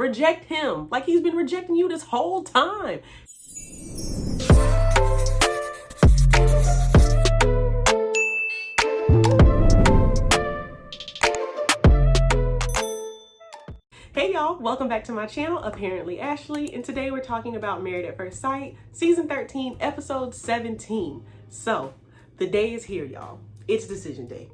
Reject him like he's been rejecting you this whole time. Hey y'all, welcome back to my channel, Apparently Ashley, and today we're talking about Married at First Sight, Season 13, Episode 17. So, the day is here, y'all. It's decision day.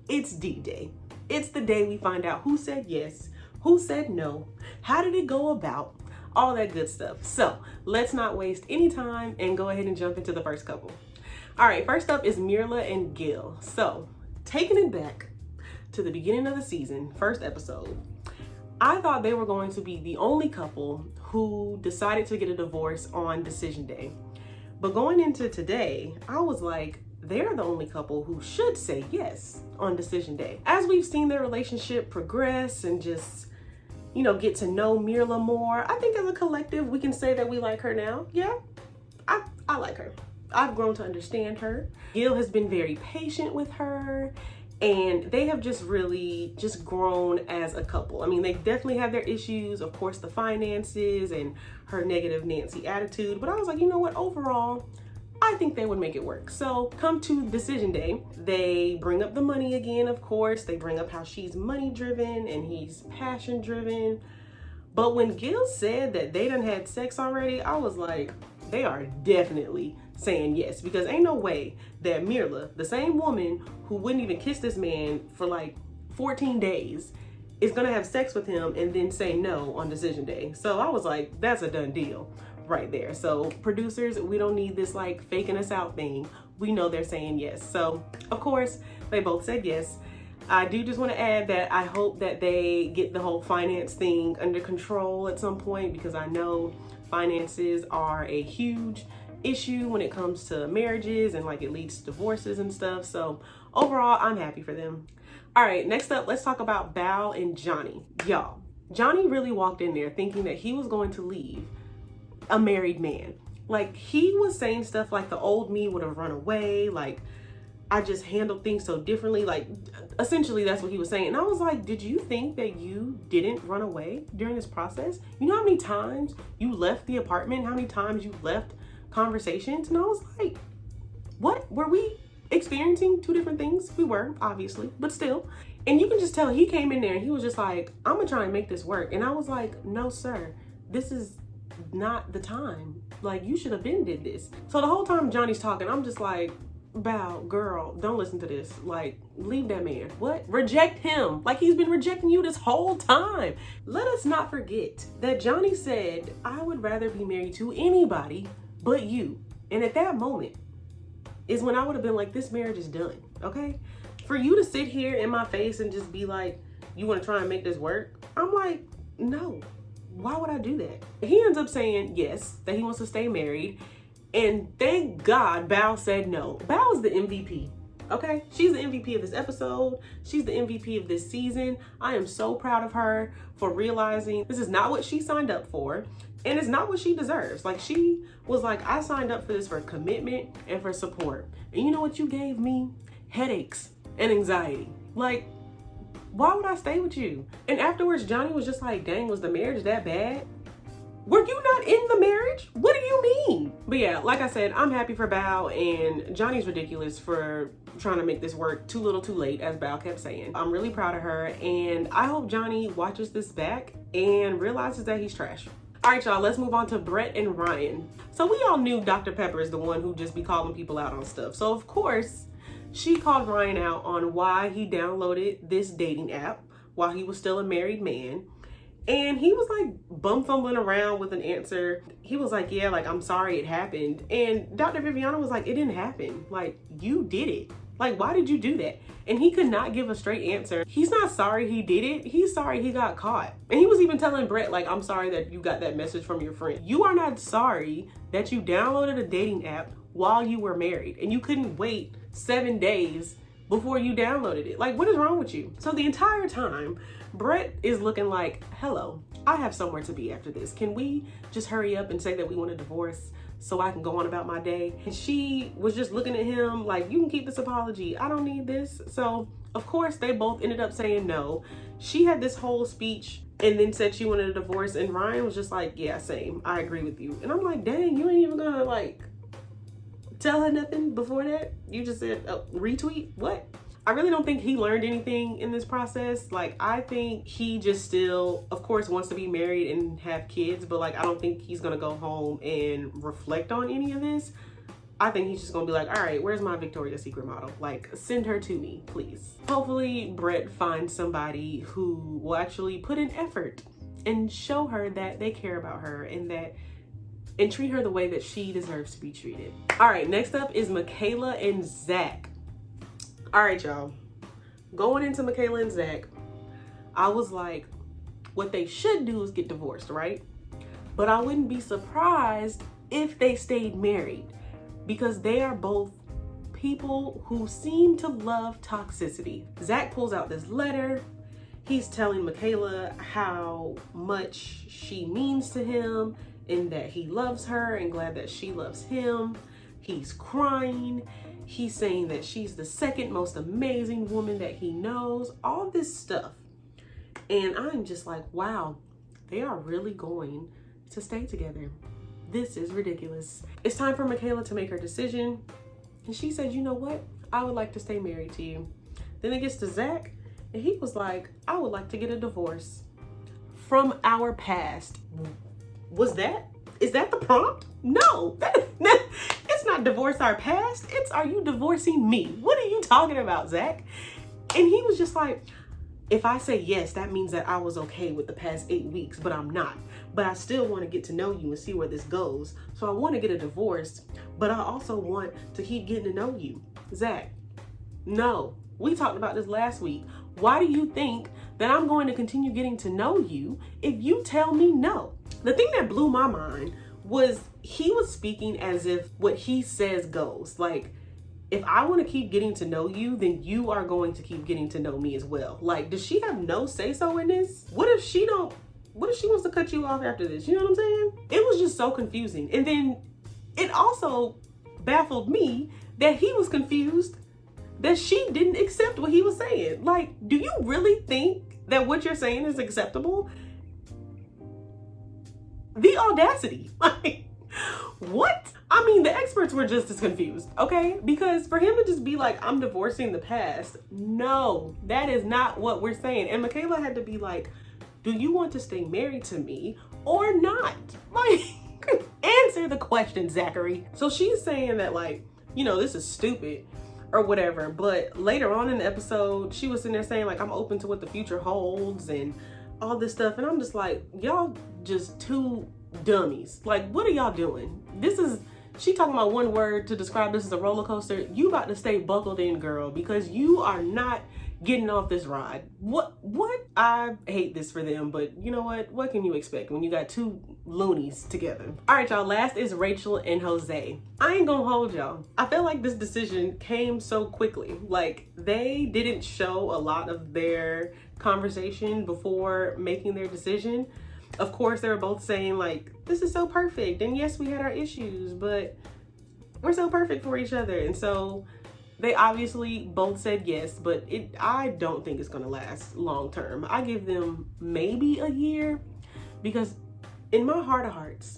It's D-Day. It's the day we find out who said yes, who said no, how did it go about, all that good stuff. So, let's not waste any time and go ahead and jump into the first couple. All right, first up is Myrla and Gil. So, taking it back to the beginning of the season, first episode, I thought they were going to be the only couple who decided to get a divorce on decision day. But going into today, I was like, they're the only couple who should say yes on decision day. As we've seen their relationship progress and just, get to know Myrla more, I think as a collective, we can say that we like her now. Yeah, I like her. I've grown to understand her. Gil has been very patient with her, and they have just really grown as a couple. I mean, they definitely have their issues, of course, the finances and her negative Nancy attitude. But I was like, you know what? Overall, I think they would make it work. So come to decision day, they bring up the money again, of course. They bring up how she's money driven and he's passion driven. But when Gil said that they done had sex already, I was like, they are definitely saying yes, because ain't no way that Myrla, the same woman who wouldn't even kiss this man for like 14 days, is gonna have sex with him and then say no on decision day. So I was like, that's a done deal right there. So producers, we don't need this like faking us out thing. We know they're saying yes. So of course they both said yes. I do just want to add that I hope that they get the whole finance thing under control at some point, because I know finances are a huge issue when it comes to marriages and like it leads to divorces and stuff. So overall, I'm happy for them. All right, next up, let's talk about Bao and Johnny. Y'all, Johnny really walked in there thinking that he was going to leave a married man. Like, he was saying stuff like the old me would have run away, like I just handled things so differently. Like, essentially that's what he was saying. And I was like, did you think that you didn't run away during this process? You know how many times you left the apartment, how many times you left conversations? And I was like, what? Were we experiencing two different things? We were, obviously, but still. And you can just tell he came in there and he was just like, I'm gonna try and make this work. And I was like, no, sir, this is not the time. Like, you should have been did this. So the whole time Johnny's talking, I'm just like, Bao, girl, don't listen to this. Like, leave that man. What? Reject him like he's been rejecting you this whole time. Let us not forget that Johnny said, I would rather be married to anybody but you. And at that moment is when I would have been like, this marriage is done, okay? For you to sit here in my face and just be like, you want to try and make this work? I'm like, no. Why would I do that? He ends up saying yes, that he wants to stay married. And thank God Bao said no. Bao is the MVP, okay? She's the MVP of this episode. She's the MVP of this season. I am so proud of her for realizing this is not what she signed up for, and it's not what she deserves. Like, she was like, I signed up for this for commitment and for support. And you know what you gave me? Headaches and anxiety. Like, why would I stay with you? And afterwards, Johnny was just like, dang, was the marriage that bad? Were you not in the marriage? What do you mean? But yeah, like I said, I'm happy for Bao, and Johnny's ridiculous for trying to make this work too little too late, as Bao kept saying. I'm really proud of her, and I hope Johnny watches this back and realizes that he's trash. All right, y'all, let's move on to Brett and Ryan. So we all knew Dr. Pepper is the one who just be calling people out on stuff. So of course, she called Ryan out on why he downloaded this dating app while he was still a married man. And he was like bum fumbling around with an answer. He was like, yeah, like, I'm sorry it happened. And Dr. Viviana was like, it didn't happen. Like, you did it. Like, why did you do that? And he could not give a straight answer. He's not sorry he did it. He's sorry he got caught. And he was even telling Brett, like, I'm sorry that you got that message from your friend. You are not sorry that you downloaded a dating app while you were married and you couldn't wait 7 days before you downloaded it. Like, what is wrong with you? So the entire time, Brett is looking like, hello, I have somewhere to be after this. Can we just hurry up and say that we want a divorce so I can go on about my day? And she was just looking at him like, you can keep this apology. I don't need this. So of course they both ended up saying no. She had this whole speech and then said she wanted a divorce, and Ryan was just like, yeah, same, I agree with you. And I'm like, dang, you ain't even gonna like tell her nothing before that? You just said, oh, retweet? What? I really don't think he learned anything in this process. Like, I think he just still, of course, wants to be married and have kids, but like, I don't think he's gonna go home and reflect on any of this. I think he's just gonna be like, all right, where's my Victoria's Secret model? Like, send her to me, please. Hopefully Brett finds somebody who will actually put in effort and show her that they care about her and treat her the way that she deserves to be treated. All right, next up is Michaela and Zack. All right, y'all. Going into Michaela and Zack, I was like, what they should do is get divorced, right? But I wouldn't be surprised if they stayed married, because they are both people who seem to love toxicity. Zack pulls out this letter. He's telling Michaela how much she means to him and that he loves her and glad that she loves him. He's crying. He's saying that she's the second most amazing woman that he knows, all this stuff. And I'm just like, wow, they are really going to stay together. This is ridiculous. It's time for Michaela to make her decision. And she said, you know what? I would like to stay married to you. Then it gets to Zack, and he was like, I would like to get a divorce from our past. Is that the prompt? No, it's not divorce our past. It's, are you divorcing me? What are you talking about, Zack? And he was just like, if I say yes, that means that I was okay with the past 8 weeks, but I'm not. But I still want to get to know you and see where this goes. So I want to get a divorce, but I also want to keep getting to know you. Zack, no. We talked about this last week. Why do you think that I'm going to continue getting to know you if you tell me no? The thing that blew my mind was he was speaking as if what he says goes. Like, if I want to keep getting to know you, then you are going to keep getting to know me as well. Like, does she have no say-so in this? What if she wants to cut you off after this? You know what I'm saying? It was just so confusing. And then it also baffled me that he was confused that she didn't accept what he was saying. Like, do you really think that what you're saying is acceptable? The audacity. Like, what? I mean, the experts were just as confused, okay? Because for him to just be like, I'm divorcing the past. No, that is not what we're saying. And Michaela had to be like, do you want to stay married to me or not? Like, answer the question, Zachary. So she's saying that, like, you know, this is stupid or whatever. But later on in the episode, she was sitting there saying, like, I'm open to what the future holds and all this stuff. And I'm just like, y'all just two dummies. Like, what are y'all doing? She talking about one word to describe this as a roller coaster. You about to stay buckled in, girl, because you are not getting off this ride. What? I hate this for them, but you know what? What can you expect when you got two loonies together? All right, y'all, last is Rachel and Jose. I ain't gonna hold y'all. I feel like this decision came so quickly. Like, they didn't show a lot of their conversation before making their decision. Of course, they were both saying, like, this is so perfect. And yes, we had our issues, but we're so perfect for each other. And so they obviously both said yes, but I don't think it's going to last long term. I give them maybe a year, because in my heart of hearts,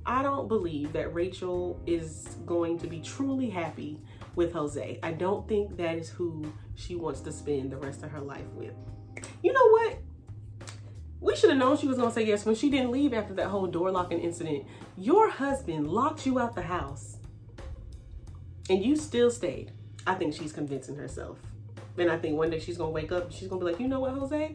I don't believe that Rachel is going to be truly happy with Jose. I don't think that is who she wants to spend the rest of her life with. You know what? We should have known she was going to say yes when she didn't leave after that whole door locking incident. Your husband locked you out the house and you still stayed. I think she's convincing herself. And I think one day she's going to wake up and she's going to be like, you know what, Jose?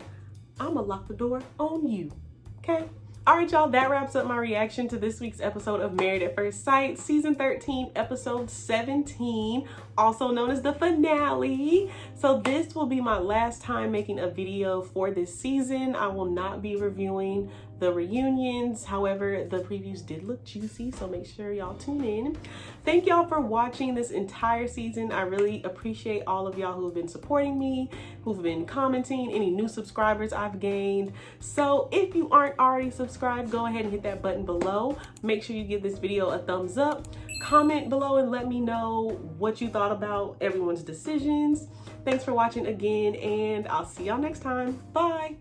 I'm going to lock the door on you. Okay? All right, y'all, that wraps up my reaction to this week's episode of Married at First Sight, season 13, episode 17, also known as the finale. So this will be my last time making a video for this season. I will not be reviewing the reunions. However, the previews did look juicy, so make sure y'all tune in. Thank y'all for watching this entire season. I really appreciate all of y'all who've been supporting me, who've been commenting, any new subscribers I've gained. So if you aren't already subscribed, go ahead and hit that button below. Make sure you give this video a thumbs up. Comment below and let me know what you thought about everyone's decisions. Thanks for watching again, and I'll see y'all next time. Bye.